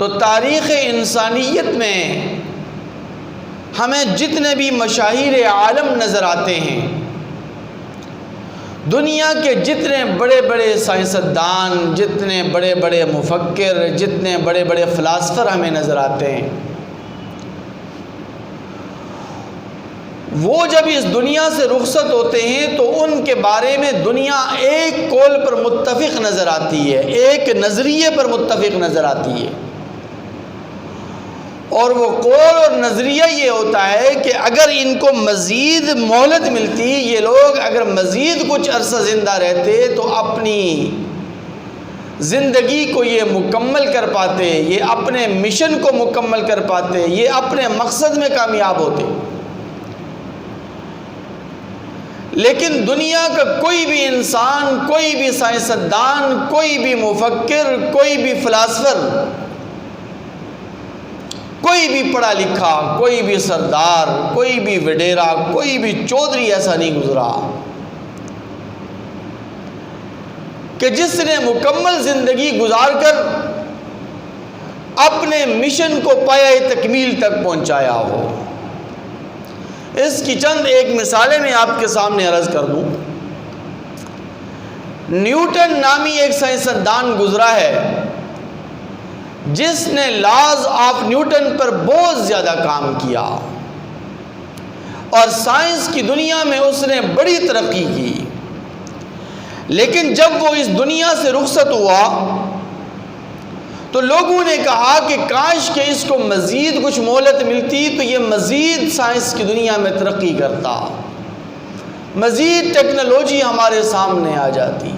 تو تاریخ انسانیت میں ہمیں جتنے بھی مشاہیر عالم نظر آتے ہیں، دنیا کے جتنے بڑے بڑے سائنسدان، جتنے بڑے بڑے مفکر، جتنے بڑے بڑے فلاسفر ہمیں نظر آتے ہیں، وہ جب اس دنیا سے رخصت ہوتے ہیں تو ان کے بارے میں دنیا ایک قول پر متفق نظر آتی ہے، ایک نظریے پر متفق نظر آتی ہے، اور وہ قول اور نظریہ یہ ہوتا ہے کہ اگر ان کو مزید مہلت ملتی، یہ لوگ اگر مزید کچھ عرصہ زندہ رہتے تو اپنی زندگی کو یہ مکمل کر پاتے، یہ اپنے مشن کو مکمل کر پاتے، یہ اپنے مقصد میں کامیاب ہوتے۔ لیکن دنیا کا کوئی بھی انسان، کوئی بھی سائنسدان، کوئی بھی مفکر، کوئی بھی فلاسفر، کوئی بھی پڑھا لکھا، کوئی بھی سردار، کوئی بھی وڈیرا، کوئی بھی چودھری ایسا نہیں گزرا کہ جس نے مکمل زندگی گزار کر اپنے مشن کو پایہ تکمیل تک پہنچایا ہو۔ اس کی چند ایک مثالیں میں آپ کے سامنے عرض کر دوں۔ نیوٹن نامی ایک سائنسدان گزرا ہے جس نے لاز آف نیوٹن پر بہت زیادہ کام کیا اور سائنس کی دنیا میں اس نے بڑی ترقی کی، لیکن جب وہ اس دنیا سے رخصت ہوا تو لوگوں نے کہا کہ کاش کہ اس کو مزید کچھ مہلت ملتی تو یہ مزید سائنس کی دنیا میں ترقی کرتا، مزید ٹیکنالوجی ہمارے سامنے آ جاتی۔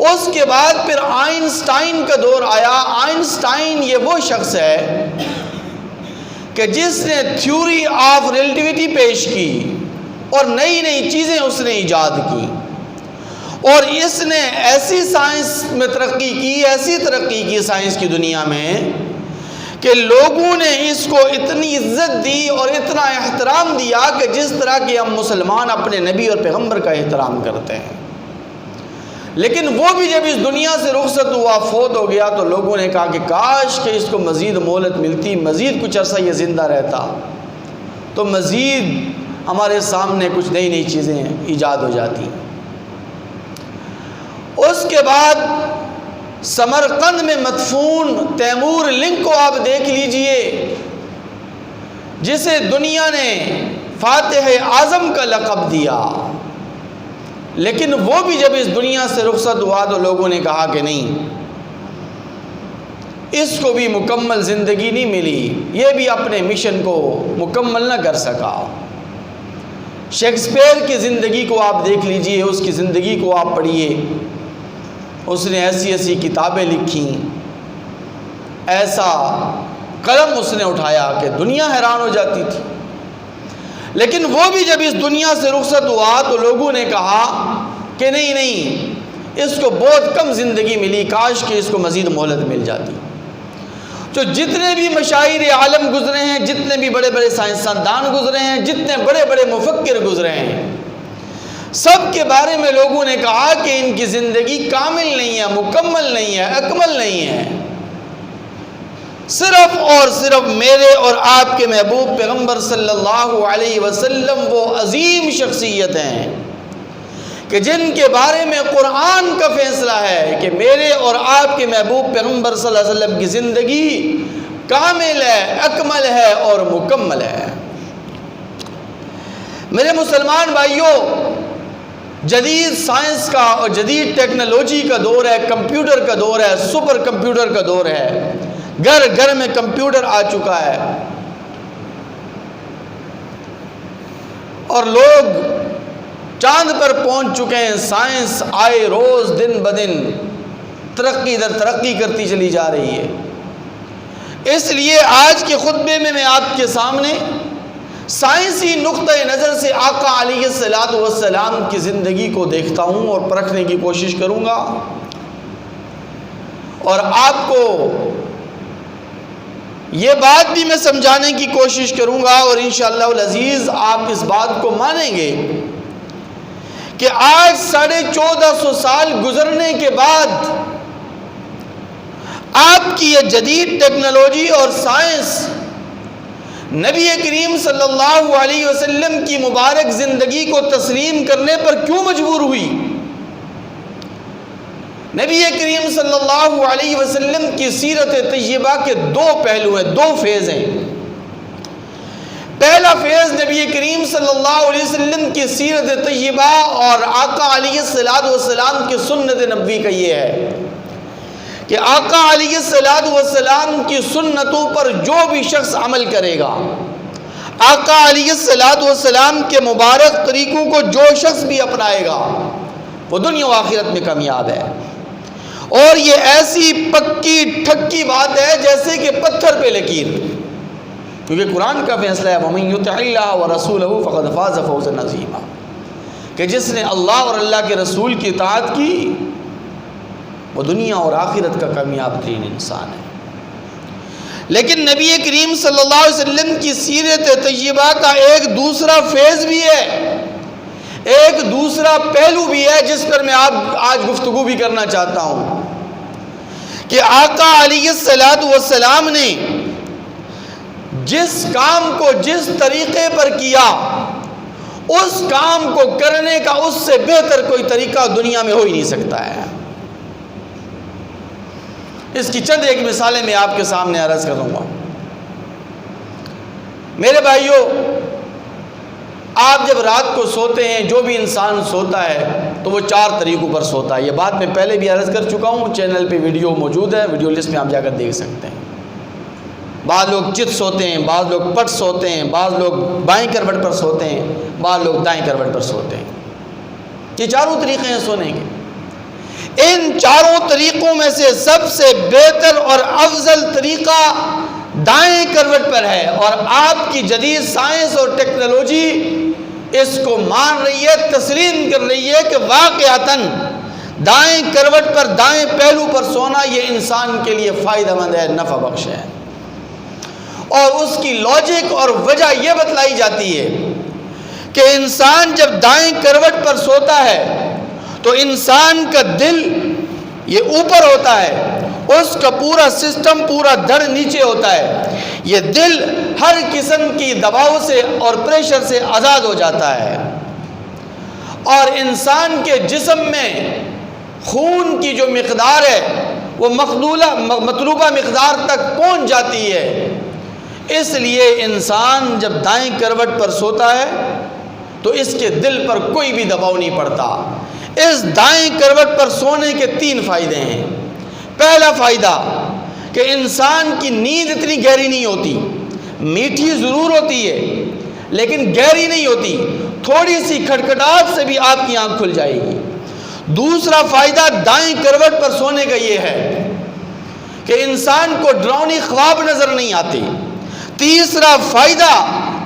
اس کے بعد پھر آئنسٹائن کا دور آیا۔ آئنسٹائن یہ وہ شخص ہے کہ جس نے تھیوری آف ریلیٹیوٹی پیش کی اور نئی نئی چیزیں اس نے ایجاد کی، اور اس نے ایسی سائنس میں ترقی کی، ایسی ترقی کی سائنس کی دنیا میں کہ لوگوں نے اس کو اتنی عزت دی اور اتنا احترام دیا کہ جس طرح کہ ہم مسلمان اپنے نبی اور پیغمبر کا احترام کرتے ہیں۔ لیکن وہ بھی جب اس دنیا سے رخصت ہوا، فوت ہو گیا، تو لوگوں نے کہا کہ کاش کہ اس کو مزید مہلت ملتی، مزید کچھ عرصہ یہ زندہ رہتا تو مزید ہمارے سامنے کچھ نئی نئی چیزیں ایجاد ہو جاتی۔ اس کے بعد سمرقند میں مدفون تیمور لنگ کو آپ دیکھ لیجئے، جسے دنیا نے فاتح اعظم کا لقب دیا، لیکن وہ بھی جب اس دنیا سے رخصت ہوا تو لوگوں نے کہا کہ نہیں، اس کو بھی مکمل زندگی نہیں ملی، یہ بھی اپنے مشن کو مکمل نہ کر سکا۔ شیکسپیئر کی زندگی کو آپ دیکھ لیجئے، اس کی زندگی کو آپ پڑھیے، اس نے ایسی ایسی کتابیں لکھیں، ایسا قلم اس نے اٹھایا کہ دنیا حیران ہو جاتی تھی۔ لیکن وہ بھی جب اس دنیا سے رخصت ہوا تو لوگوں نے کہا کہ نہیں، اس کو بہت کم زندگی ملی، کاش کہ اس کو مزید مہلت مل جاتی۔ جو جتنے بھی مشاہیر عالم گزرے ہیں، جتنے بھی بڑے بڑے سائنسدان گزرے ہیں، جتنے بڑے بڑے مفکر گزرے ہیں، سب کے بارے میں لوگوں نے کہا کہ ان کی زندگی کامل نہیں ہے، مکمل نہیں ہے، اکمل نہیں ہے۔ صرف اور صرف میرے اور آپ کے محبوب پیغمبر صلی اللہ علیہ وسلم وہ عظیم شخصیت ہیں کہ جن کے بارے میں قرآن کا فیصلہ ہے کہ میرے اور آپ کے محبوب پیغمبر صلی اللہ علیہ وسلم کی زندگی کامل ہے، اکمل ہے اور مکمل ہے۔ میرے مسلمان بھائیوں، جدید سائنس کا اور جدید ٹیکنالوجی کا دور ہے، کمپیوٹر کا دور ہے، سپر کمپیوٹر کا دور ہے، گھر گھر میں کمپیوٹر آ چکا ہے، اور لوگ چاند پر پہنچ چکے ہیں۔ سائنس آئے روز دن بدن ترقی در ترقی کرتی چلی جا رہی ہے۔ اس لیے آج کے خطبے میں میں آپ کے سامنے سائنسی نقطہ نظر سے آقا علیہ الصلوۃ والسلام کی زندگی کو دیکھتا ہوں اور پرکھنے کی کوشش کروں گا، اور آپ کو یہ بات بھی میں سمجھانے کی کوشش کروں گا، اور انشاءاللہ العزیز آپ اس بات کو مانیں گے کہ آج 1450 سال گزرنے کے بعد آپ کی یہ جدید ٹیکنالوجی اور سائنس نبی کریم صلی اللہ علیہ وسلم کی مبارک زندگی کو تسلیم کرنے پر کیوں مجبور ہوئی؟ نبی کریم صلی اللہ علیہ وسلم کی سیرت طیبہ کے دو پہلو ہیں، دو فیز ہیں۔ پہلا فیز نبی کریم صلی اللہ علیہ وسلم کی سیرت طیبہ اور آقا علیہ السلام کی سنت نبوی کا یہ ہے کہ آقا علیہ السلام کی سنتوں پر جو بھی شخص عمل کرے گا، آقا علیہ السلام کے مبارک طریقوں کو جو شخص بھی اپنائے گا، وہ دنیا و آخرت میں کامیاب ہے۔ اور یہ ایسی پکی ٹھکی بات ہے جیسے کہ پتھر پہ لکیر، کیونکہ قرآن کا فیصلہ ہے وَمَن يُطِعِ اللَّهَ وَرَسُولَهُ فَقَدْ فَازَ فَوْزًا عَظِيمًا، کہ جس نے اللہ اور اللہ کے رسول کی اطاعت کی وہ دنیا اور آخرت کا کامیاب ترین انسان ہے۔ لیکن نبی کریم صلی اللہ علیہ وسلم کی سیرت طیبہ کا ایک دوسرا فیز بھی ہے، ایک دوسرا پہلو بھی ہے جس پر میں آج گفتگو بھی کرنا چاہتا ہوں کہ آقا علیہ السلام نے جس کام کو جس طریقے پر کیا، اس کام کو کرنے کا اس سے بہتر کوئی طریقہ دنیا میں ہو ہی نہیں سکتا ہے۔ اس کی چند ایک مثالیں میں آپ کے سامنے عرض کروں گا۔ میرے بھائیوں، آپ جب رات کو سوتے ہیں، جو بھی انسان سوتا ہے تو وہ 4 طریقوں پر سوتا ہے۔ یہ بات میں پہلے بھی عرض کر چکا ہوں، چینل پہ ویڈیو موجود ہے، ویڈیو لسٹ میں آپ جا کر دیکھ سکتے ہیں۔ بعض لوگ چت سوتے ہیں، بعض لوگ پٹ سوتے ہیں، بعض لوگ بائیں کروٹ پر سوتے ہیں، بعض لوگ دائیں کروٹ پر سوتے ہیں۔ یہ 4 طریقے ہیں سونے کے۔ ان 4 طریقوں میں سے سب سے بہتر اور افضل طریقہ دائیں کروٹ پر ہے، اور آپ کی جدید سائنس اور ٹیکنالوجی اس کو مان رہی ہے، تسلیم کر رہی ہے کہ واقعتاً دائیں کروٹ پر، دائیں پہلو پر سونا یہ انسان کے لیے فائدہ مند ہے، نفع بخش ہے۔ اور اس کی لاجک اور وجہ یہ بتلائی جاتی ہے کہ انسان جب دائیں کروٹ پر سوتا ہے تو انسان کا دل یہ اوپر ہوتا ہے، اس کا پورا سسٹم، پورا دھڑ نیچے ہوتا ہے۔ یہ دل ہر قسم کی دباؤ سے اور پریشر سے آزاد ہو جاتا ہے، اور انسان کے جسم میں خون کی جو مقدار ہے وہ مطلوبہ مقدار تک پہنچ جاتی ہے۔ اس لیے انسان جب دائیں کروٹ پر سوتا ہے تو اس کے دل پر کوئی بھی دباؤ نہیں پڑتا۔ اس دائیں کروٹ پر سونے کے 3 فائدے ہیں۔ پہلا فائدہ کہ انسان کی نیند اتنی گہری نہیں ہوتی، میٹھی ضرور ہوتی ہے لیکن گہری نہیں ہوتی، تھوڑی سی کھٹکھٹاہٹ سے بھی آپ کی آنکھ کھل جائے گی۔ دوسرا فائدہ دائیں کروٹ پر سونے کا یہ ہے کہ انسان کو ڈراؤنی خواب نظر نہیں آتے۔ تیسرا فائدہ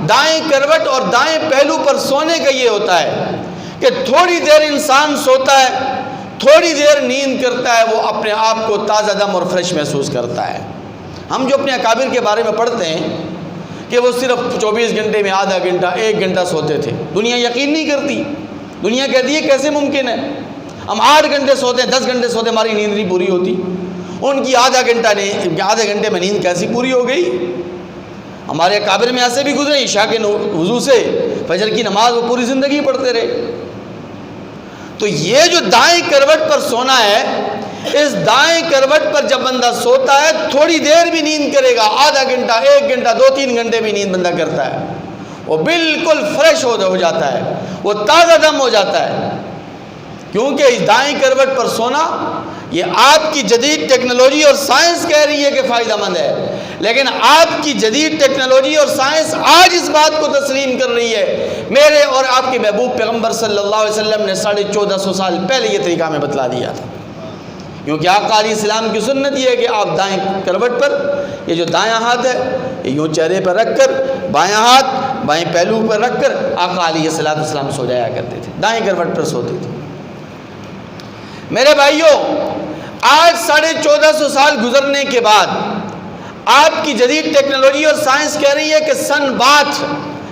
دائیں کروٹ اور دائیں پہلو پر سونے کا یہ ہوتا ہے کہ تھوڑی دیر انسان سوتا ہے، تھوڑی دیر نیند کرتا ہے، وہ اپنے آپ کو تازہ دم اور فریش محسوس کرتا ہے۔ ہم جو اپنے اکابر کے بارے میں پڑھتے ہیں کہ وہ صرف 24 گھنٹے میں آدھا گھنٹہ 1 گھنٹہ سوتے تھے، دنیا یقین نہیں کرتی۔ دنیا کہتی ہے کیسے ممکن ہے، ہم 8 گھنٹے سوتے ہیں، 10 گھنٹے سوتے ہیں، ہماری نیند نہیں پوری ہوتی۔ ان کی آدھے گھنٹے میں نیند کیسی پوری ہو گئی؟ ہمارے اکابر میں ایسے بھی گزرے، عشاء کے وضو سے فجر کی نماز وہ پوری زندگی پڑھتے رہے۔ تو یہ جو دائیں کروٹ پر سونا ہے، اس دائیں کروٹ پر جب بندہ سوتا ہے تھوڑی دیر بھی نیند کرے گا، آدھا گھنٹہ 1 گھنٹہ 2-3 گھنٹے بھی نیند بندہ کرتا ہے، وہ بالکل فریش ہو جاتا ہے، وہ تازہ دم ہو جاتا ہے۔ کیونکہ دائیں کروٹ پر سونا یہ آپ کی جدید ٹیکنالوجی اور سائنس کہہ رہی ہے کہ فائدہ مند ہے، لیکن آپ کی جدید ٹیکنالوجی اور سائنس آج اس بات کو تسلیم کر رہی ہے، میرے اور آپ کے محبوب پیغمبر صلی اللہ علیہ وسلم نے 1450 سال پہلے یہ طریقہ ہمیں بتلا دیا تھا۔ کیونکہ آقا علیہ السلام کی سنت یہ ہے کہ آپ دائیں کروٹ پر، یہ جو دایاں ہاتھ ہے یہ یوں چہرے پر رکھ کر، بایاں ہاتھ بائیں پہلو پر رکھ کر آقا علیہ السلام سو جایا کرتے تھے، دائیں کروٹ پر سوتے تھے۔ میرے بھائیوں، آج 1450 سال گزرنے کے بعد آپ کی جدید ٹیکنالوجی اور سائنس کہہ رہی ہے کہ سن باتھ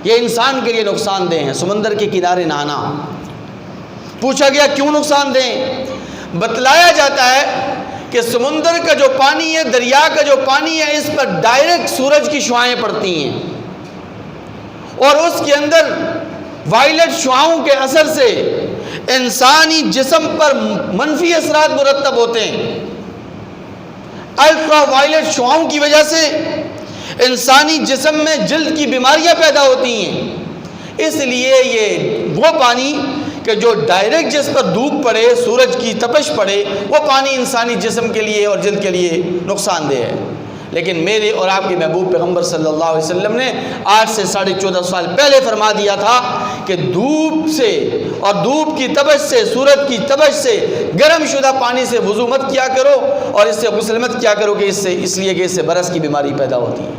یہ انسان کے لیے نقصان دہ ہیں۔ سمندر کے کنارے نہانا، پوچھا گیا کیوں نقصان دہ؟ بتلایا جاتا ہے کہ سمندر کا جو پانی ہے، دریا کا جو پانی ہے، اس پر ڈائریکٹ سورج کی شعاعیں پڑتی ہیں اور اس کے اندر وائلٹ شعاؤں کے اثر سے انسانی جسم پر منفی اثرات مرتب ہوتے ہیں۔ الٹرا وائلٹ شعاؤں کی وجہ سے انسانی جسم میں جلد کی بیماریاں پیدا ہوتی ہیں۔ اس لیے یہ وہ پانی کہ جو ڈائریکٹ جس پر دھوپ پڑے، سورج کی تپش پڑے، وہ پانی انسانی جسم کے لیے اور جلد کے لیے نقصان دہ ہے۔ لیکن میرے اور آپ کے محبوب پیغمبر صلی اللہ علیہ وسلم نے آج سے 14.5 سال پہلے فرما دیا تھا کہ دھوپ سے اور دھوپ کی تپش سے، سورج کی تپش سے، گرم شدہ پانی سے وضو مت کیا کرو اور اس سے غسل مت کیا کرو کہ اس لیے کہ اس سے برس کی بیماری پیدا ہوتی ہے۔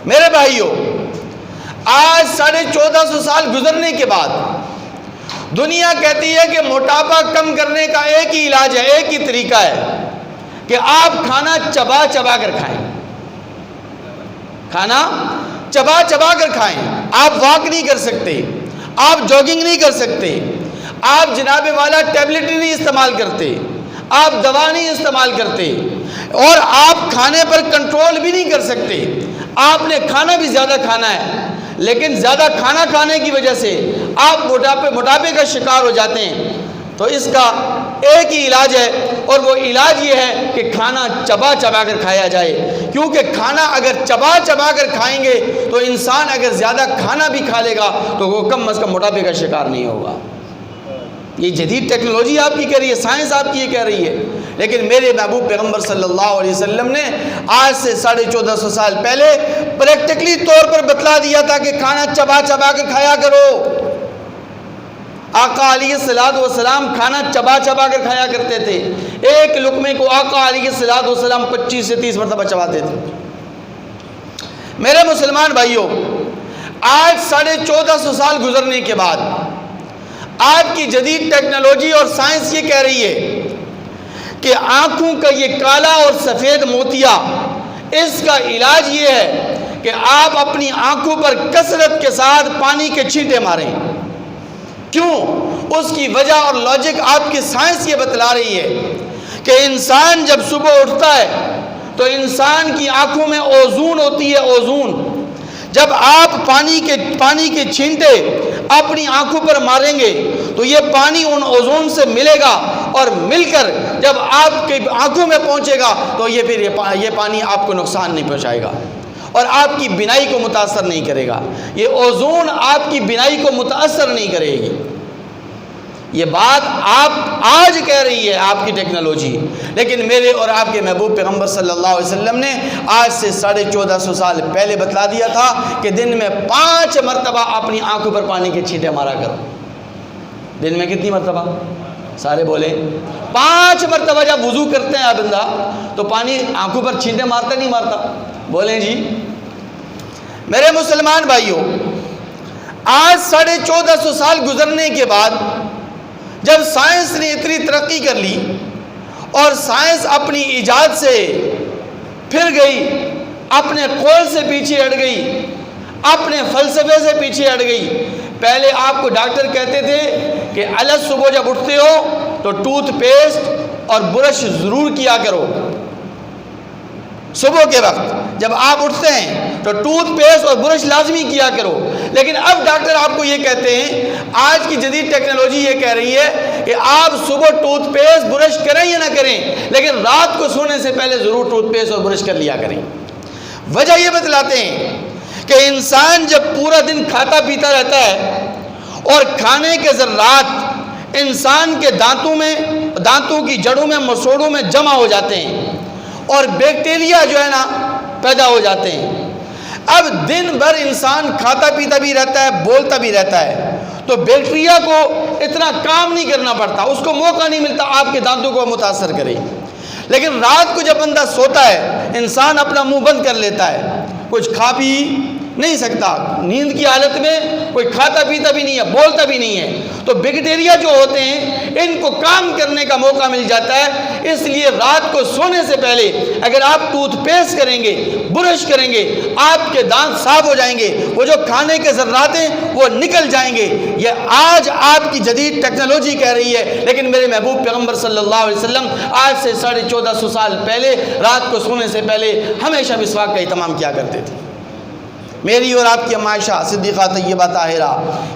میرے بھائیوں، آج 1450 سال گزرنے کے بعد دنیا کہتی ہے کہ موٹاپا کم کرنے کا ایک ہی علاج ہے، ایک ہی طریقہ ہے کہ آپ کھانا چبا چبا کر کھائیں۔ کھانا چبا چبا کر کھائیں۔ آپ واک نہیں کر سکتے، آپ جاگنگ نہیں کر سکتے، آپ جناب والا ٹیبلٹ نہیں استعمال کرتے، آپ دوا نہیں استعمال کرتے، اور آپ کھانے پر کنٹرول بھی نہیں کر سکتے۔ آپ نے کھانا بھی زیادہ کھانا ہے، لیکن زیادہ کھانا کھانے کی وجہ سے آپ موٹاپے کا شکار ہو جاتے ہیں۔ تو اس کا ایک ہی علاج ہے، اور وہ علاج یہ ہے کہ کھانا چبا چبا کر کھایا جائے، کیونکہ کھانا اگر چبا چبا کر کھائیں گے تو انسان اگر زیادہ کھانا بھی کھا لے گا تو وہ کم از کم موٹاپے کا شکار نہیں ہوگا۔ یہ جدید ٹیکنالوجی آپ کی کہہ رہی ہے، سائنس آپ کی یہ کہہ رہی ہے، لیکن میرے محبوب پیغمبر صلی اللہ علیہ وسلم نے آج سے 1450 سال پہلے پریکٹیکلی طور پر بتلا دیا تھا کہ کھانا چبا چبا کر کھایا کرو۔ آقا علیہ الصلوۃ والسلام کھانا چبا چبا کر کھایا کرتے تھے۔ ایک لقمے کو آقا علیہ الصلوۃ والسلام 25 سے 30 مرتبہ چباتے تھے۔ میرے مسلمان بھائیوں، آج 1450 سال گزرنے کے بعد آج کی جدید ٹیکنالوجی اور سائنس یہ کہہ رہی ہے کہ آنکھوں کا یہ کالا اور سفید موتیا، اس کا علاج یہ ہے کہ آپ اپنی آنکھوں پر کثرت کے ساتھ پانی کے چھینٹے ماریں۔ کیوں؟ اس کی وجہ اور لاجک آپ کی سائنس یہ بتلا رہی ہے کہ انسان جب صبح اٹھتا ہے تو انسان کی آنکھوں میں اوزون ہوتی ہے، اوزون۔ جب آپ پانی کے چھینٹے اپنی آنکھوں پر ماریں گے تو یہ پانی ان اوزون سے ملے گا، اور مل کر جب آپ کی آنکھوں میں پہنچے گا تو یہ پانی آپ کو نقصان نہیں پہنچائے گا اور آپ کی بینائی کو متاثر نہیں کرے گا۔ یہ اوزون آپ کی بینائی کو متاثر نہیں کرے گی۔ یہ بات آپ آج کہہ رہی ہے آپ کی ٹیکنالوجی، لیکن میرے اور آپ کے محبوب پیغمبر صلی اللہ علیہ وسلم نے آج سے 1450 سال پہلے بتلا دیا تھا کہ دن میں 5 مرتبہ اپنی آنکھوں پر پانی کے چھینٹے مارا کرو۔ دن میں کتنی مرتبہ؟ سارے بولیں 5 مرتبہ۔ جب وضو کرتے ہیں بندہ تو پانی آنکھوں پر چھینٹے مارتا نہیں مارتا؟ بولیں جی۔ میرے مسلمان بھائیوں، آج 1450 سال گزرنے کے بعد جب سائنس نے اتنی ترقی کر لی اور سائنس اپنی ایجاد سے پھر گئی، اپنے قول سے پیچھے ہٹ گئی، اپنے فلسفے سے پیچھے ہٹ گئی۔ پہلے آپ کو ڈاکٹر کہتے تھے کہ الگ صبح جب اٹھتے ہو تو ٹوتھ پیسٹ اور برش ضرور کیا کرو۔ صبح کے وقت جب آپ اٹھتے ہیں تو ٹوتھ پیسٹ اور برش لازمی کیا کرو۔ لیکن اب ڈاکٹر آپ کو یہ کہتے ہیں، آج کی جدید ٹیکنالوجی یہ کہہ رہی ہے کہ آپ صبح ٹوتھ پیسٹ برش کریں یا نہ کریں، لیکن رات کو سونے سے پہلے ضرور ٹوتھ پیسٹ اور برش کر لیا کریں۔ وجہ یہ بتلاتے ہیں کہ انسان جب پورا دن کھاتا پیتا رہتا ہے اور کھانے کے ذرات انسان کے دانتوں کی جڑوں میں، مسوڑوں میں جمع ہو جاتے ہیں اور بیکٹیریا جو ہے نا پیدا ہو جاتے ہیں۔ اب دن بھر انسان کھاتا پیتا بھی رہتا ہے، بولتا بھی رہتا ہے، تو بیکٹیریا کو اتنا کام نہیں کرنا پڑتا، اس کو موقع نہیں ملتا آپ کے دانتوں کو متاثر کرے۔ لیکن رات کو جب بندہ سوتا ہے، انسان اپنا منہ بند کر لیتا ہے، کچھ کھا پی نہیں سکتا، نیند کی حالت میں کوئی کھاتا پیتا بھی نہیں ہے، بولتا بھی نہیں ہے، تو بیکٹیریا جو ہوتے ہیں ان کو کام کرنے کا موقع مل جاتا ہے۔ اس لیے رات کو سونے سے پہلے اگر آپ ٹوتھ پیسٹ کریں گے، برش کریں گے، آپ کے دانت صاف ہو جائیں گے، وہ جو کھانے کے ذرات ہیں وہ نکل جائیں گے۔ یہ آج آپ کی جدید ٹیکنالوجی کہہ رہی ہے، لیکن میرے محبوب پیغمبر صلی اللہ علیہ وسلم آج سے 1450 سال پہلے رات کو سونے سے پہلے ہمیشہ مسواک کا اہتمام کیا کرتے تھے۔ میری اور آپ کی عائشہ صدیقہ طیبہ طاہرہ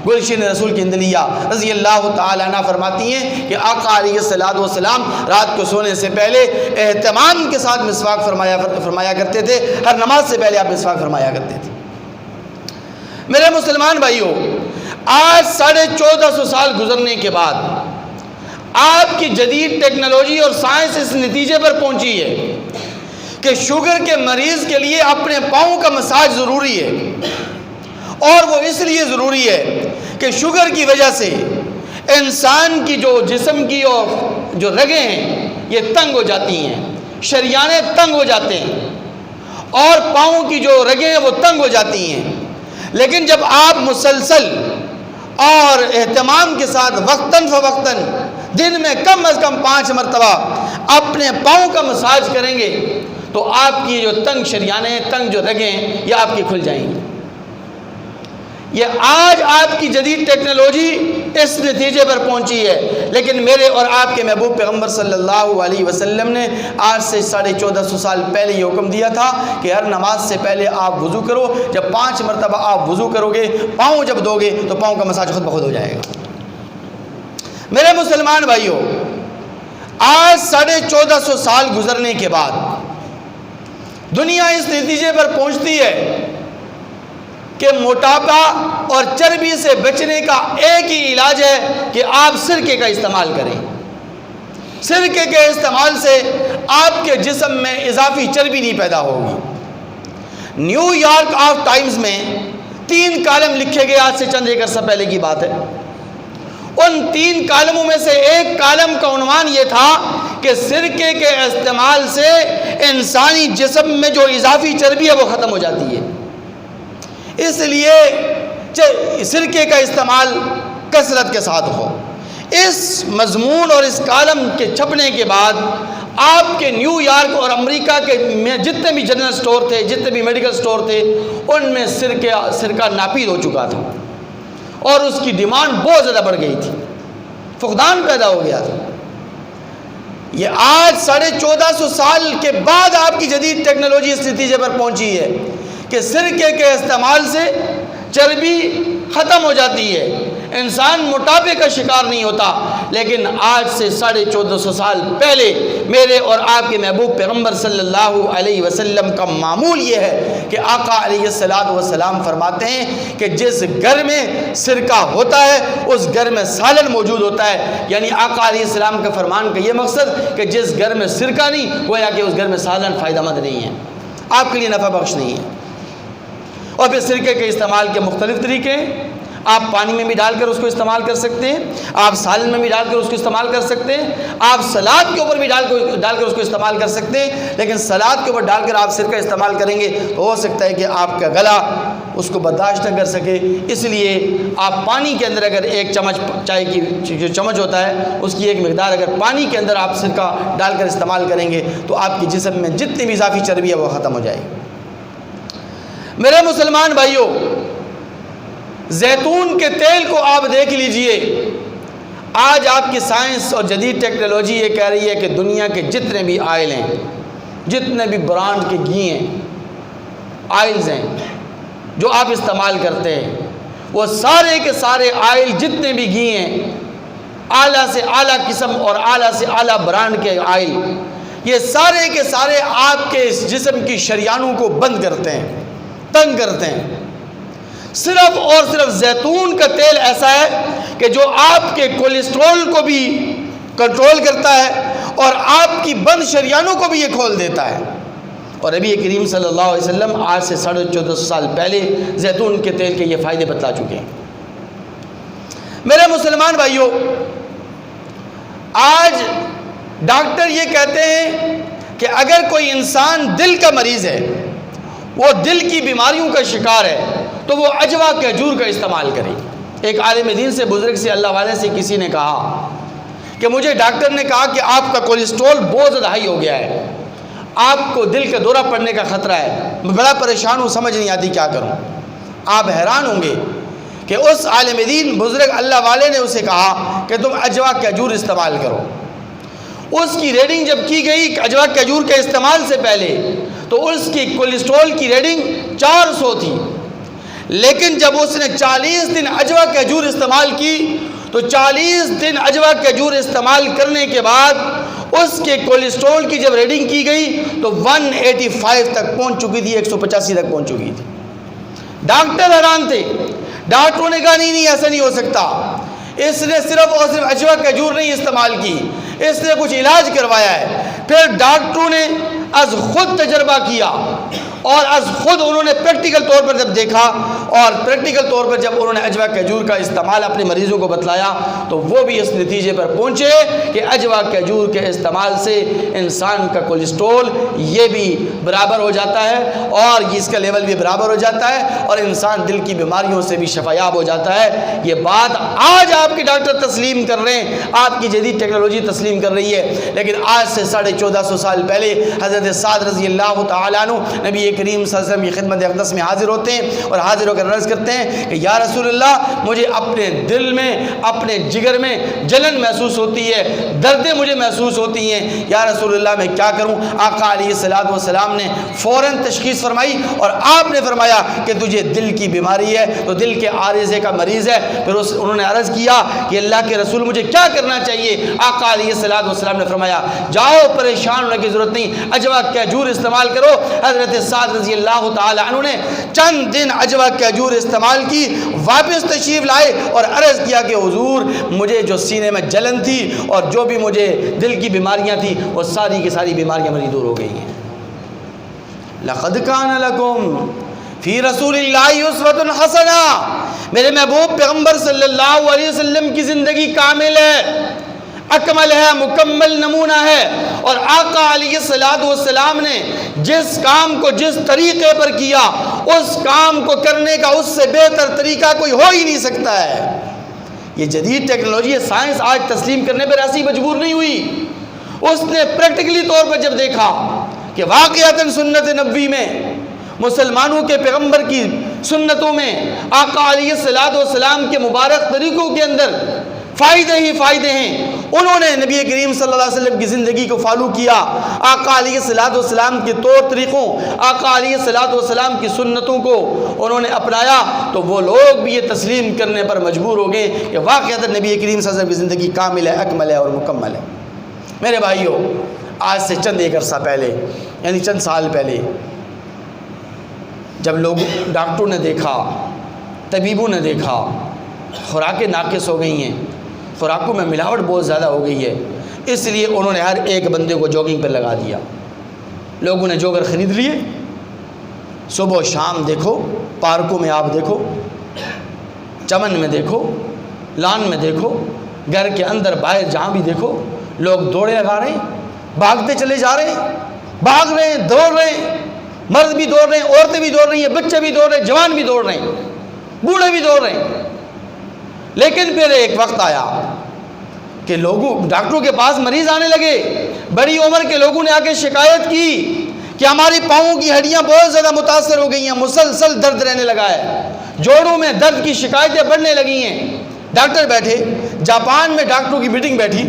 گلشن رسول کی اندلیہ رضی اللہ تعالیٰ عنہ فرماتی ہیں کہ آقا علیہ السلام رات کو سونے سے پہلے اہتمام کے ساتھ مسواک فرمایا کرتے تھے، ہر نماز سے پہلے آپ مسواک فرمایا کرتے تھے۔ میرے مسلمان بھائیوں، آج 1450 سال گزرنے کے بعد آپ کی جدید ٹیکنالوجی اور سائنس اس نتیجے پر پہنچی ہے کہ شوگر کے مریض کے لیے اپنے پاؤں کا مساج ضروری ہے، اور وہ اس لیے ضروری ہے کہ شوگر کی وجہ سے انسان کی جو جسم کی اور جو رگیں ہیں یہ تنگ ہو جاتی ہیں، شریانے تنگ ہو جاتے ہیں، اور پاؤں کی جو رگیں ہیں وہ تنگ ہو جاتی ہیں۔ لیکن جب آپ مسلسل اور اہتمام کے ساتھ وقتاً فوقتاً دن میں کم از کم 5 مرتبہ اپنے پاؤں کا مساج کریں گے تو آپ کی جو تنگ شریانیں، تنگ جو رگیں ہیں یہ آپ کی کھل جائیں گی۔ یہ آج آپ کی جدید ٹیکنالوجی اس نتیجے پر پہنچی ہے، لیکن میرے اور آپ کے محبوب پیغمبر صلی اللہ علیہ وسلم نے آج سے 1450 سال پہلے یہ حکم دیا تھا کہ ہر نماز سے پہلے آپ وضو کرو۔ جب 5 مرتبہ آپ وضو کرو گے، پاؤں جب دو گے تو پاؤں کا مساج خود بخود ہو جائے گا۔ میرے مسلمان بھائیوں، آج 1450 سال گزرنے کے بعد دنیا اس نتیجے پر پہنچتی ہے کہ موٹاپا اور چربی سے بچنے کا ایک ہی علاج ہے کہ آپ سرکے کا استعمال کریں۔ سرکے کے استعمال سے آپ کے جسم میں اضافی چربی نہیں پیدا ہوگی۔ نیو یارک آف ٹائمز میں 3 کالم لکھے گئے، آج سے چند ایک عرصہ پہلے کی بات ہے۔ ان 3 کالموں میں سے ایک کالم کا عنوان یہ تھا کہ سرکے کے استعمال سے انسانی جسم میں جو اضافی چربی ہے وہ ختم ہو جاتی ہے۔ اس لیے سرکے کا استعمال کثرت کے ساتھ ہو۔ اس مضمون اور اس کالم کے چھپنے کے بعد آپ کے نیو یارک اور امریکہ کے میں جتنے بھی جنرل سٹور تھے، جتنے بھی میڈیکل سٹور تھے، ان میں سرکہ ناپید ہو چکا تھا اور اس کی ڈیمانڈ بہت زیادہ بڑھ گئی تھی، فقدان پیدا ہو گیا تھا۔ یہ آج 1450 سال کے بعد آپ کی جدید ٹیکنالوجی اس نتیجے پر پہنچی ہے کہ سرکے کے استعمال سے چربی ختم ہو جاتی ہے، انسان موٹاپے کا شکار نہیں ہوتا۔ لیکن آج سے 1450 سال پہلے میرے اور آپ کے محبوب پیغمبر صلی اللہ علیہ وسلم کا معمول یہ ہے کہ آقا علیہ السلام فرماتے ہیں کہ جس گھر میں سرکہ ہوتا ہے اس گھر میں سالن موجود ہوتا ہے۔ یعنی آقا علیہ السلام کے فرمان کا یہ مقصد کہ جس گھر میں سرکہ نہیں، گویا کہ اس گھر میں سالن فائدہ مند نہیں ہے، آپ کے لیے نفع بخش نہیں ہے۔ اور پھر سرکے کے استعمال کے مختلف طریقے ہیں۔ آپ پانی میں بھی ڈال کر اس کو استعمال کر سکتے ہیں، آپ سالن میں بھی ڈال کر اس کو استعمال کر سکتے ہیں، آپ سلاد کے اوپر بھی ڈال کر اس کو استعمال کر سکتے ہیں۔ لیکن سلاد کے اوپر ڈال کر آپ سرکہ استعمال کریں گے تو ہو سکتا ہے کہ آپ کا گلا اس کو برداشت نہ کر سکے، اس لیے آپ پانی کے اندر اگر 1 چمچ چائے کی جو چمچ ہوتا ہے اس کی ایک مقدار اگر پانی کے اندر آپ سرکہ ڈال کر استعمال کریں گے تو آپ کے جسم میں جتنی بھی اضافی چربی ہے وہ ختم ہو جائے گی۔ میرے مسلمان بھائیوں، زیتون کے تیل کو آپ دیکھ لیجئے، آج آپ کی سائنس اور جدید ٹیکنالوجی یہ کہہ رہی ہے کہ دنیا کے جتنے بھی آئل ہیں، جتنے بھی برانڈ کے گھی ہیں، آئلز ہیں جو آپ استعمال کرتے ہیں، وہ سارے کے سارے آئل جتنے بھی گھی ہیں، اعلیٰ سے اعلیٰ قسم اور اعلیٰ سے اعلیٰ برانڈ کے آئل، یہ سارے کے سارے آپ کے جسم کی شریانوں کو بند کرتے ہیں، تنگ کرتے ہیں۔ صرف اور صرف زیتون کا تیل ایسا ہے کہ جو آپ کے کولیسٹرول کو بھی کنٹرول کرتا ہے اور آپ کی بند شریانوں کو بھی یہ کھول دیتا ہے۔ اور نبی کریم صلی اللہ علیہ وسلم آج سے 1450 سال پہلے زیتون کے تیل کے یہ فائدے بتلا چکے ہیں۔ میرے مسلمان بھائیوں، آج ڈاکٹر یہ کہتے ہیں کہ اگر کوئی انسان دل کا مریض ہے، وہ دل کی بیماریوں کا شکار ہے تو وہ عجوا کھجور کا استعمال کرے۔ ایک عالم دین سے، بزرگ سے، اللہ والے سے کسی نے کہا کہ مجھے ڈاکٹر نے کہا کہ آپ کا کولیسٹرول بہت زیادہ ہائی ہو گیا ہے، آپ کو دل کا دورہ پڑنے کا خطرہ ہے، میں بڑا پریشان ہوں، سمجھ نہیں آتی کیا کروں۔ آپ حیران ہوں گے کہ اس عالم دین بزرگ اللہ والے نے اسے کہا کہ تم عجوا کھجور استعمال کرو۔ اس کی ریڈنگ جب کی گئی عجوا کھجور کے استعمال سے پہلے تو اس کی کولیسٹرول کی ریڈنگ 400 تھی، لیکن جب اس نے 40 دن عجوا کھجور استعمال کی تو 40 دن عجوا کھجور استعمال کرنے کے بعد اس کے کولیسٹرول کی جب ریڈنگ کی گئی تو 185 تک پہنچ چکی تھی، 185 تک پہنچ چکی تھی۔ ڈاکٹر حیران تھے، ڈاکٹروں نے کہا نہیں ایسا نہیں ہو سکتا، اس نے صرف اور صرف عجوا کھجور نہیں استعمال کی، اس نے کچھ علاج کروایا ہے۔ پھر ڈاکٹروں نے از خود تجربہ کیا اور از خود انہوں نے پریکٹیکل طور پر جب دیکھا اور پریکٹیکل طور پر جب انہوں نے عجوا کھجور کا استعمال اپنے مریضوں کو بتلایا تو وہ بھی اس نتیجے پر پہنچے کہ عجوا کھجور کے استعمال سے انسان کا کولیسٹرول یہ بھی برابر ہو جاتا ہے اور اس کا لیول بھی برابر ہو جاتا ہے اور انسان دل کی بیماریوں سے بھی شفایاب ہو جاتا ہے۔ یہ بات آج آپ کے ڈاکٹر تسلیم کر رہے ہیں، آپ کی جدید ٹیکنالوجی تسلیم کر رہی ہے، لیکن آج سے 1450 سال پہلے حضرت سعد رضی اللہ تعالیٰ عنہ نبی کریم صلی اللہ علیہ وسلم کی خدمت اقدس میں حاضر ہوتے ہیں اور حاضر ہو کر عرض کرتے ہیں کہ یا رسول اللہ، مجھے اپنے دل میں، اپنے جگر میں جلن محسوس ہوتی ہے، دردیں مجھے محسوس ہوتی ہیں، یا رسول اللہ میں کیا کروں؟ آقا علیہ الصلوۃ والسلام نے فوراً تشخیص فرمائی اور آپ نے فرمایا کہ تجھے دل کی بیماری ہے، تو دل کے عارضے کا مریض ہے۔ پھر انہوں نے عرض کیا کہ اللہ کے رسول مجھے کیا کرنا چاہیے؟ آقا علیہ الصلوۃ والسلام نے فرمایا جاؤ، پریشان ہونے کی ضرورت نہیں، عجوا کھجور استعمال کرو۔ حضرت سعد رضی اللہ تعالی عنہ نے چند دن عجوا کھجور استعمال کی، واپس تشریف لائے اور عرض کیا کہ حضور مجھے جو سینے میں جلن تھی اور جو بھی مجھے دل کی بیماریاں تھیں وہ ساری کی ساری بیماریاں میری دور ہو گئی ہیں۔ لقد کان لکم فی رسول اللہ اسوۃ حسنہ، میرے محبوب پیغمبر صلی اللہ علیہ وسلم کی زندگی کامل ہے، اکمل ہے، مکمل نمونہ ہے، اور آقا علیہ الصلوۃ والسلام نے جس کام کو جس طریقے پر کیا اس کام کو کرنے کا اس سے بہتر طریقہ کوئی ہو ہی نہیں سکتا ہے۔ یہ جدید ٹیکنالوجی ہے، سائنس آج تسلیم کرنے پر ایسی مجبور نہیں ہوئی، اس نے پریکٹیکلی طور پر جب دیکھا کہ واقعتاً سنت نبوی میں، مسلمانوں کے پیغمبر کی سنتوں میں، آقا علیہ الصلوۃ والسلام کے مبارک طریقوں کے اندر فائدے ہی فائدے ہیں۔ انہوں نے نبی کریم صلی اللہ علیہ وسلم کی زندگی کو فالو کیا، آقا علیہ الصلوۃ والسلام کے طور طریقوں، آقا علیہ الصلوۃ والسلام کی سنتوں کو انہوں نے اپنایا، تو وہ لوگ بھی یہ تسلیم کرنے پر مجبور ہو گئے کہ واقعتاً نبی کریم صلی اللہ علیہ وسلم کی زندگی کامل ہے، اکمل ہے اور مکمل ہے۔ میرے بھائیوں، آج سے چند ایک عرصہ پہلے، یعنی چند سال پہلے، جب لوگ ڈاکٹروں نے دیکھا، طبیبوں نے دیکھا خوراکیں ناقص ہو گئی ہیں، خوراکوں میں ملاوٹ بہت زیادہ ہو گئی ہے، اس لیے انہوں نے ہر ایک بندے کو جوگنگ پہ لگا دیا۔ لوگوں نے جوگر خرید لیے، صبح و شام دیکھو، پارکوں میں آپ دیکھو، چمن میں دیکھو، لان میں دیکھو، گھر کے اندر باہر جہاں بھی دیکھو، لوگ دوڑے لگا رہے ہیں، بھاگتے چلے جا رہے ہیں، بھاگ رہے ہیں، دوڑ رہے ہیں، مرد بھی دوڑ رہے ہیں، عورتیں بھی دوڑ رہی ہیں، بچے بھی دوڑ رہے ہیں، جوان بھی دوڑ رہے ہیں، بوڑھے بھی دوڑ رہے ہیں۔ لیکن پھر ایک وقت آیا کہ لوگوں ڈاکٹروں کے پاس مریض آنے لگے، بڑی عمر کے لوگوں نے آ کے شکایت کی کہ ہماری پاؤں کی ہڈیاں بہت زیادہ متاثر ہو گئی ہیں، مسلسل درد رہنے لگا ہے، جوڑوں میں درد کی شکایتیں بڑھنے لگی ہیں۔ ڈاکٹر بیٹھے، جاپان میں ڈاکٹروں کی میٹنگ بیٹھی،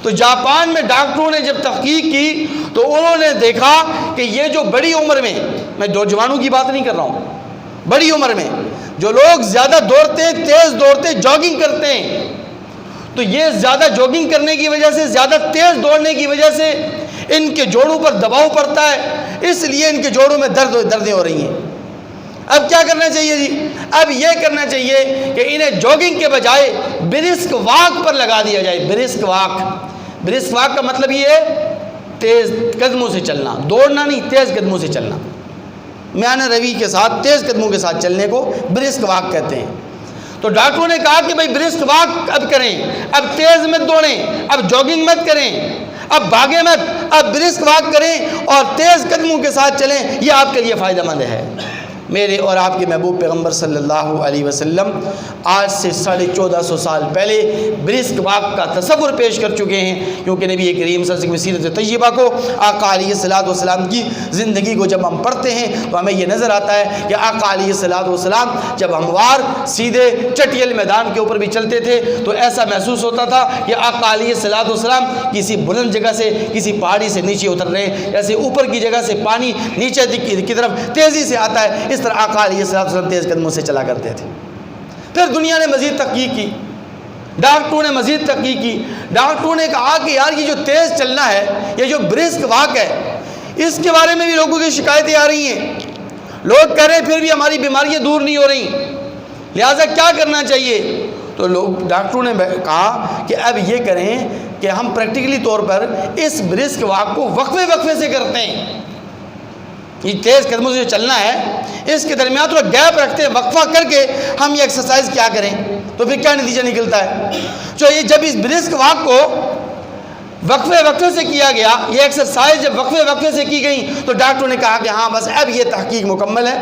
تو جاپان میں ڈاکٹروں نے جب تحقیق کی تو انہوں نے دیکھا کہ یہ جو بڑی عمر میں دو جوانوں کی بات نہیں کر رہا ہوں، بڑی عمر میں جو لوگ زیادہ دوڑتے ہیں، تیز دوڑتے، جاگنگ کرتے ہیں، تو یہ زیادہ جاگنگ کرنے کی وجہ سے، زیادہ تیز دوڑنے کی وجہ سے ان کے جوڑوں پر دباؤ پڑتا ہے، اس لیے ان کے جوڑوں میں دردیں ہو رہی ہیں۔ اب کیا کرنا چاہیے جی؟ اب یہ کرنا چاہیے کہ انہیں جاگنگ کے بجائے برسک واک پر لگا دیا جائے۔ برسک واک، برسک واک کا مطلب یہ ہے تیز قدموں سے چلنا، دوڑنا نہیں، تیز قدموں سے چلنا، میانہ روی کے ساتھ، تیز قدموں کے ساتھ چلنے کو برسک واک کہتے ہیں۔ تو ڈاکٹروں نے کہا کہ بھائی برسک واک اب کریں، اب تیز مت دوڑیں، اب جاگنگ مت کریں، اب بھاگیں مت، اب برسک واک کریں اور تیز قدموں کے ساتھ چلیں، یہ آپ کے لیے فائدہ مند ہے۔ میرے اور آپ کے محبوب پیغمبر صلی اللہ علیہ وسلم آج سے 1450 سال پہلے برسک واک کا تصور پیش کر چکے ہیں، کیونکہ نبی کریم صلی اللہ علیہ وسلم کی سیرت طیبہ کو، آقا علیہ السلام کی زندگی کو جب ہم پڑھتے ہیں تو ہمیں یہ نظر آتا ہے کہ آقا علیہ السلام جب ہموار سیدھے چٹیل میدان کے اوپر بھی چلتے تھے تو ایسا محسوس ہوتا تھا کہ آقا علیہ السلام کسی بلند جگہ سے، کسی پہاڑی سے نیچے اتر رہے ہیں، جیسے اوپر کی جگہ سے پانی نیچے کی طرف تیزی سے آتا ہے، اس طرح آقا علیہ السلام تیز قدموں سے چلا کرتے تھے۔ پھر دنیا نے مزید تحقیق کی، ڈاکٹروں نے مزید تحقیق کی، ڈاکٹروں نے کہا کہ یار یہ جو تیز چلنا ہے، یہ جو برسک واک ہے، اس کے بارے میں بھی لوگوں کی شکایتیں آ رہی ہیں، لوگ کہہ رہے ہیں پھر بھی ہماری بیماریاں دور نہیں ہو رہی، لہٰذا کیا کرنا چاہیے؟ تو ڈاکٹروں نے کہا کہ اب یہ کریں کہ ہم پریکٹیکلی طور پر اس برسک واک کو وقفے سے کرتے ہیں۔ یہ تیز قدموں سے جو چلنا ہے اس کے درمیان تھوڑا گیپ رکھتے ہیں، وقفہ کر کے ہم یہ ایکسرسائز کیا کریں، تو پھر کیا نتیجہ نکلتا ہے؟ یہ جب اس برسک واک کو وقفے سے کیا گیا، یہ ایکسرسائز جب وقفے سے کی گئی تو ڈاکٹروں نے کہا کہ ہاں بس اب یہ تحقیق مکمل ہے،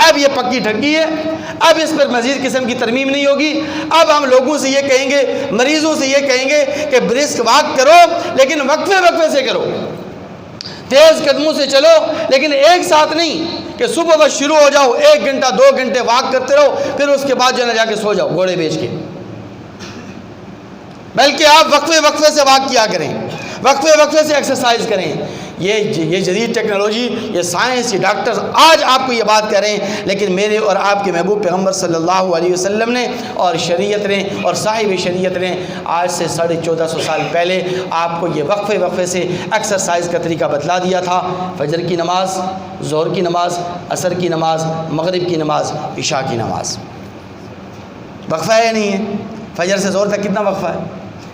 اب یہ پکی ٹھگی ہے، اب اس پر مزید قسم کی ترمیم نہیں ہوگی۔ اب ہم لوگوں سے یہ کہیں گے، مریضوں سے یہ کہیں گے کہ برسک واک کرو لیکن وقفے سے کرو، تیز قدموں سے چلو لیکن ایک ساتھ نہیں کہ صبح بس شروع ہو جاؤ 1 گھنٹہ 2 گھنٹے واک کرتے رہو پھر اس کے بعد جو ہے نا جا کے سو جاؤ گھوڑے بیچ کے، بلکہ آپ وقفے سے واک کیا کریں، وقفے سے ایکسرسائز کریں۔ یہ جدید ٹیکنالوجی، یہ سائنس، یہ ڈاکٹرز آج آپ کو یہ بات کہہ رہے ہیں، لیکن میرے اور آپ کے محبوب پیغمبر صلی اللہ علیہ وسلم نے اور شریعت نے اور صاحب شریعت نے آج سے 1450 سال پہلے آپ کو یہ وقفے سے ایکسرسائز کا طریقہ بتلا دیا تھا۔ فجر کی نماز، ظہر کی نماز، عصر کی نماز، مغرب کی نماز، عشاء کی نماز، وقفہ ہے یا نہیں ہے؟ فجر سے ظہر تک کتنا وقفہ ہے؟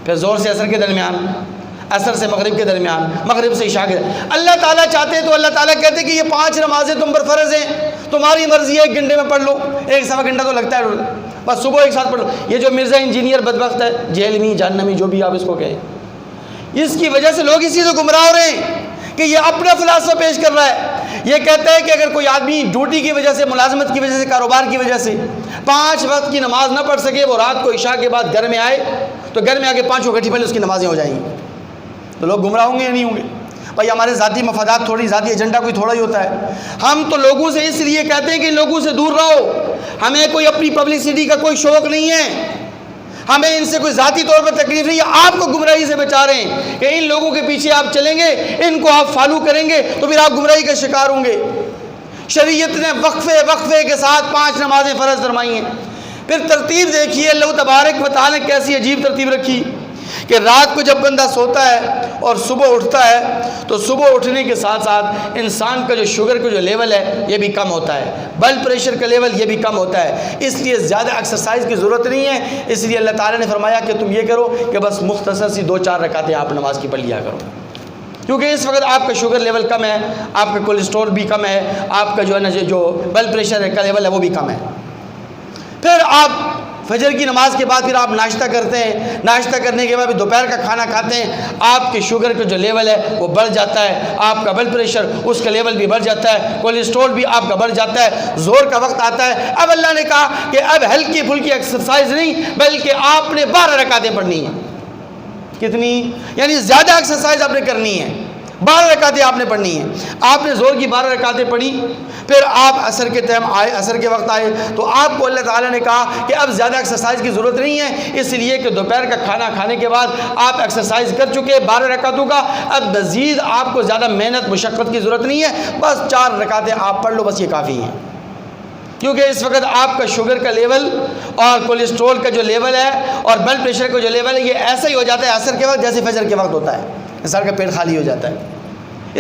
پھر ظہر سے عصر کے درمیان، عصر سے مغرب کے درمیان، مغرب سے عشاء کے درمیان۔ اللہ تعالیٰ چاہتے تو اللہ تعالیٰ کہتے کہ یہ 5 نمازیں تم پر فرض ہیں، تمہاری مرضی ہے 1 گھنٹے میں پڑھ لو، 1 گھنٹہ تو لگتا ہے، بس صبح ایک ساتھ پڑھ لو۔ یہ جو مرزا انجینئر بدبخت ہے، جہلمی، جہنمی، جو بھی آپ اس کو کہیں، اس کی وجہ سے لوگ اسی سے گمراہ ہو رہے ہیں کہ یہ اپنا فلسفہ پیش کر رہا ہے۔ یہ کہتا ہے کہ اگر کوئی آدمی ڈیوٹی کی وجہ سے، ملازمت کی وجہ سے، کاروبار کی وجہ سے 5 وقت کی نماز نہ پڑھ سکے، وہ رات کو عشاء کے بعد گھر میں آئے تو گھر میں آ کے 5 اکٹھی پہلے اس کی نمازیں ہو جائیں گی، تو لوگ گمراہ ہوں گے یا نہیں ہوں گے؟ بھائی ہمارے ذاتی مفادات تھوڑی، ذاتی ایجنڈا کوئی تھوڑا ہی ہوتا ہے۔ ہم تو لوگوں سے اس لیے کہتے ہیں کہ ان لوگوں سے دور رہو، ہمیں کوئی اپنی پبلسٹی کا کوئی شوق نہیں ہے، ہمیں ان سے کوئی ذاتی طور پر تکلیف نہیں ہے، آپ کو گمراہی سے بچا رہے ہیں کہ ان لوگوں کے پیچھے آپ چلیں گے، ان کو آپ فالو کریں گے تو پھر آپ گمراہی کا شکار ہوں گے۔ شریعت نے وقفے کے ساتھ 5 نمازیں فرض فرمائی ہیں۔ پھر ترتیب دیکھیے اللہ تبارک و تعالیٰ نے کیسی عجیب ترتیب رکھی کہ رات کو جب بندہ سوتا ہے اور صبح اٹھتا ہے تو صبح اٹھنے کے ساتھ ساتھ انسان کا جو شوگر کا جو لیول ہے یہ بھی کم ہوتا ہے، بلڈ پریشر کا لیول یہ بھی کم ہوتا ہے، اس لیے زیادہ ایکسرسائز کی ضرورت نہیں ہے۔ اس لیے اللہ تعالیٰ نے فرمایا کہ تم یہ کرو کہ بس مختصر سی 2-4 رکعتیں آپ نماز کی پڑھ لیا کرو، کیونکہ اس وقت آپ کا شوگر لیول کم ہے، آپ کا کولیسٹرول بھی کم ہے، آپ کا جو ہے نا جو بلڈ پریشر کا لیول ہے وہ بھی کم ہے۔ پھر آپ فجر کی نماز کے بعد پھر آپ ناشتہ کرتے ہیں، ناشتہ کرنے کے بعد پھر دوپہر کا کھانا کھاتے ہیں، آپ کے شوگر کا جو لیول ہے وہ بڑھ جاتا ہے، آپ کا بلڈ پریشر اس کا لیول بھی بڑھ جاتا ہے، کولیسٹرول بھی آپ کا بڑھ جاتا ہے، زور کا وقت آتا ہے۔ اب اللہ نے کہا کہ اب ہلکی پھلکی ایکسرسائز نہیں بلکہ آپ نے 12 رکعتیں پڑھنی ہیں۔ کتنی؟ یعنی زیادہ ایکسرسائز آپ نے کرنی ہے، 12 رکعتیں آپ نے پڑھنی ہیں۔ آپ نے زور کی 12 رکعتیں پڑھی، پھر آپ عصر کے ٹائم آئے، عصر کے وقت آئے تو آپ کو اللہ تعالیٰ نے کہا کہ اب زیادہ ایکسرسائز کی ضرورت نہیں ہے، اس لیے کہ دوپہر کا کھانا کھانے کے بعد آپ ایکسرسائز کر چکے 12 رکعتوں کا، اب مزید آپ کو زیادہ محنت مشقت کی ضرورت نہیں ہے، بس 4 رکعتیں آپ پڑھ لو، بس یہ کافی ہیں۔ کیونکہ اس وقت آپ کا شوگر کا لیول اور کولیسٹرول کا جو لیول ہے اور بلڈ پریشر کا جو لیول ہے یہ ایسا ہی ہو جاتا ہے عصر کے وقت جیسے فجر کے وقت ہوتا ہے، انسان کا پیٹ خالی ہو جاتا ہے،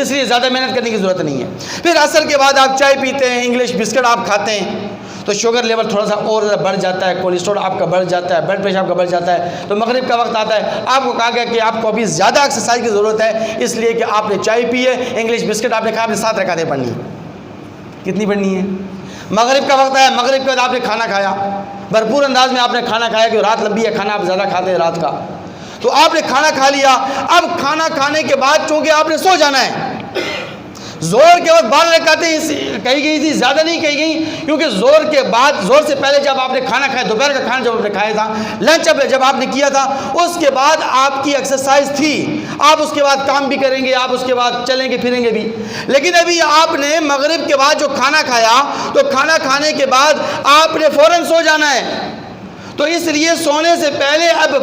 اس لیے زیادہ محنت کرنے کی ضرورت نہیں ہے۔ پھر عصر کے بعد آپ چائے پیتے ہیں، انگلش بسکٹ آپ کھاتے ہیں تو شوگر لیول تھوڑا سا اور زیادہ بڑھ جاتا ہے، کولیسٹرول آپ کا بڑھ جاتا ہے، بلڈ پریشر آپ کا بڑھ جاتا ہے، تو مغرب کا وقت آتا ہے، آپ کو کہا گیا کہ آپ کو ابھی زیادہ ایکسرسائز کی ضرورت ہے، اس لیے کہ آپ نے چائے پی ہے، انگلش بسکٹ آپ نے کھایا، آپ نے 7 رکعتیں پڑھنی ہیں۔ کتنی پڑھنی ہے؟ مغرب کا وقت ہے، مغرب کے بعد آپ نے کھانا کھایا، بھرپور انداز میں آپ نے کھانا کھایا کہ رات لمبی ہے، کھانا آپ زیادہ کھاتے ہیں رات کا، تو آپ نے کھانا کھا لیا، اب کھانا کھانے کے بعد چونکہ آپ نے سو جانا ہے، زور کے وقت 12 رکعتیں کہی گئی تھی، زیادہ نہیں کہی گئی، کیونکہ زور کے بعد، زور سے پہلے جب آپ نے کھانا کھایا، دوپہر کا کھانا جب آپ نے کھایا تھا، لنچ جب آپ نے کیا تھا، اس کے بعد آپ کی ایکسرسائز تھی، آپ اس کے بعد کام بھی کریں گے، آپ اس کے بعد چلیں گے پھریں گے بھی، لیکن ابھی آپ نے مغرب کے بعد جو کھانا کھایا، تو کھانا کھانے کے بعد آپ نے فوراً سو جانا ہے، تو اس لیے سونے سے پہلے اب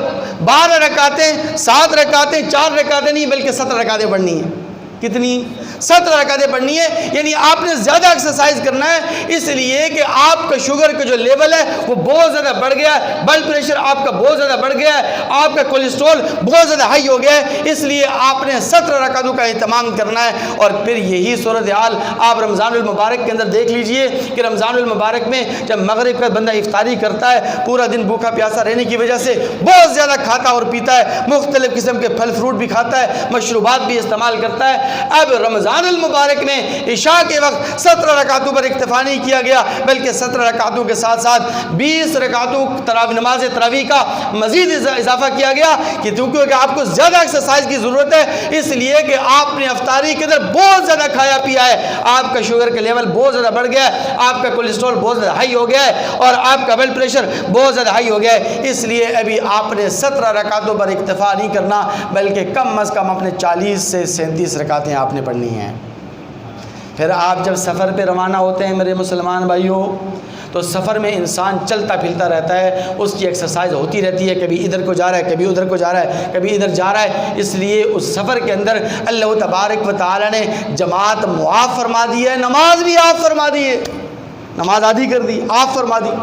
12 رکعتیں، 7 رکعتیں، 4 رکعتیں نہیں بلکہ 17 رکعتیں پڑھنی ہیں۔ کتنی؟ 17 رکعتیں پڑھنی ہے، یعنی آپ نے زیادہ ایکسرسائز کرنا ہے، اس لیے کہ آپ کا شوگر کا جو لیول ہے وہ بہت زیادہ بڑھ گیا ہے، بلڈ پریشر آپ کا بہت زیادہ بڑھ گیا ہے، آپ کا کولیسٹرول بہت زیادہ ہائی ہو گیا ہے، اس لیے آپ نے 17 رکعتوں کا اہتمام کرنا ہے۔ اور پھر یہی صورتحال آپ رمضان المبارک کے اندر دیکھ لیجئے کہ رمضان المبارک میں جب مغرب کا بندہ افطاری کرتا ہے، پورا دن بھوکا پیاسا رہنے کی وجہ سے بہت زیادہ کھاتا اور پیتا ہے، مختلف قسم کے پھل فروٹ بھی کھاتا ہے، مشروبات بھی استعمال کرتا ہے۔ اب رمضان المبارک میں عشاء کے وقت 17 رکعتوں پر اکتفا نہیں کیا گیا، بلکہ 17 رکعتوں کے ساتھ ساتھ 20 رکعتوں نماز تراویح کا مزید اضافہ کیا گیا، کہ کیونکہ آپ کو زیادہ ایکسرسائز کی ضرورت ہے، اس لیے کہ آپ نے افطاری کے اندر بہت زیادہ کھایا پیا ہے، آپ کا شوگر کا لیول بہت زیادہ بڑھ گیا ہے، آپ کا کولیسٹرول بہت زیادہ ہائی ہو گیا ہے، اور آپ کا بلڈ پریشر بہت زیادہ ہائی ہو گیا ہے، اس لیے ابھی آپ نے 17 رکعتوں پر اکتفا نہیں کرنا، بلکہ کم از کم اپنے 40 سے 37 رکعتیں آپ نے پڑھنی ہیں۔ پھر آپ جب سفر پہ روانہ ہوتے ہیں میرے مسلمان بھائیوں، تو سفر میں انسان چلتا پھرتا رہتا ہے، اس کی ایکسرسائز ہوتی رہتی ہے، کبھی ادھر کو جا رہا ہے، کبھی ادھر کو جا رہا ہے، کبھی ادھر جا رہا ہے، اس لیے اس سفر کے اندر اللہ تبارک و تعالی نے جماعت معاف فرما دی ہے، نماز بھی آپ فرما دی ہے، نماز آدھی کر دی، آپ فرما دی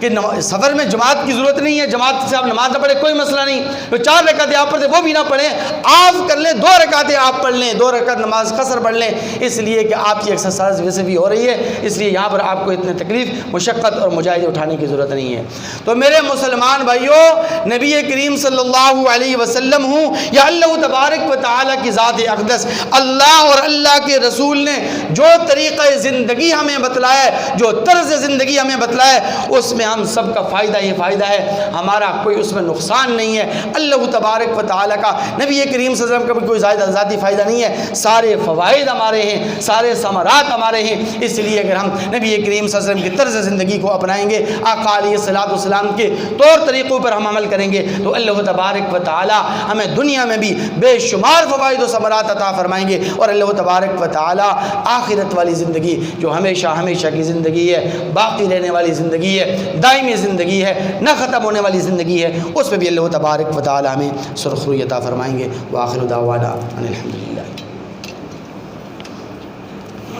کہ سفر میں جماعت کی ضرورت نہیں ہے، جماعت سے آپ نماز نہ پڑھیں کوئی مسئلہ نہیں، تو 4 رکعتیں آپ پڑھتے وہ بھی نہ پڑھیں، آپ کر لیں 2 رکعتیں آپ پڑھ لیں، 2 رکعت نماز قصر پڑھ لیں، اس لیے کہ آپ کی ایکسرسائز ویسے بھی ہو رہی ہے، اس لیے یہاں پر آپ کو اتنے تکلیف، مشقت اور مجاہدے اٹھانے کی ضرورت نہیں ہے۔ تو میرے مسلمان بھائیوں، نبی کریم صلی اللہ علیہ وسلم ہوں یا اللہ تبارک و تعالیٰ کی ذات اقدس، اللہ اور اللہ کے رسول نے جو طریقہ زندگی ہمیں بتلایا ہے، جو طرز زندگی ہمیں بتلایا ہے، اس میں ہم سب کا فائدہ ہی فائدہ ہے، ہمارا کوئی اس میں نقصان نہیں ہے۔ اللہ تبارک و تعالیٰ کا، نبی کریم صلی اللہ علیہ وسلم کا بھی کوئی ذاتی فائدہ نہیں ہے، سارے فوائد ہمارے ہیں، سارے ثمرات ہمارے ہیں، اس لیے اگر ہم نبی کریم صلی اللہ علیہ وسلم کی طرز زندگی کو اپنائیں گے، آقا علیہ الصلوۃ والسلام کے طور طریقوں پر ہم عمل کریں گے، تو اللہ تبارک و تعالیٰ ہمیں دنیا میں بھی بے شمار فوائد و ثمرات عطا فرمائیں گے، اور اللہ تبارک و تعالیٰ آخرت والی زندگی جو ہمیشہ ہمیشہ کی زندگی ہے، باقی رہنے والی زندگی ہے، دائمی زندگی ہے، نہ ختم ہونے والی زندگی ہے، اس پہ بھی اللہ تبارک و تعالیٰ ہمیں سرخروی عطا فرمائیں گے۔ وآخر دعوانا ان الحمدللہ۔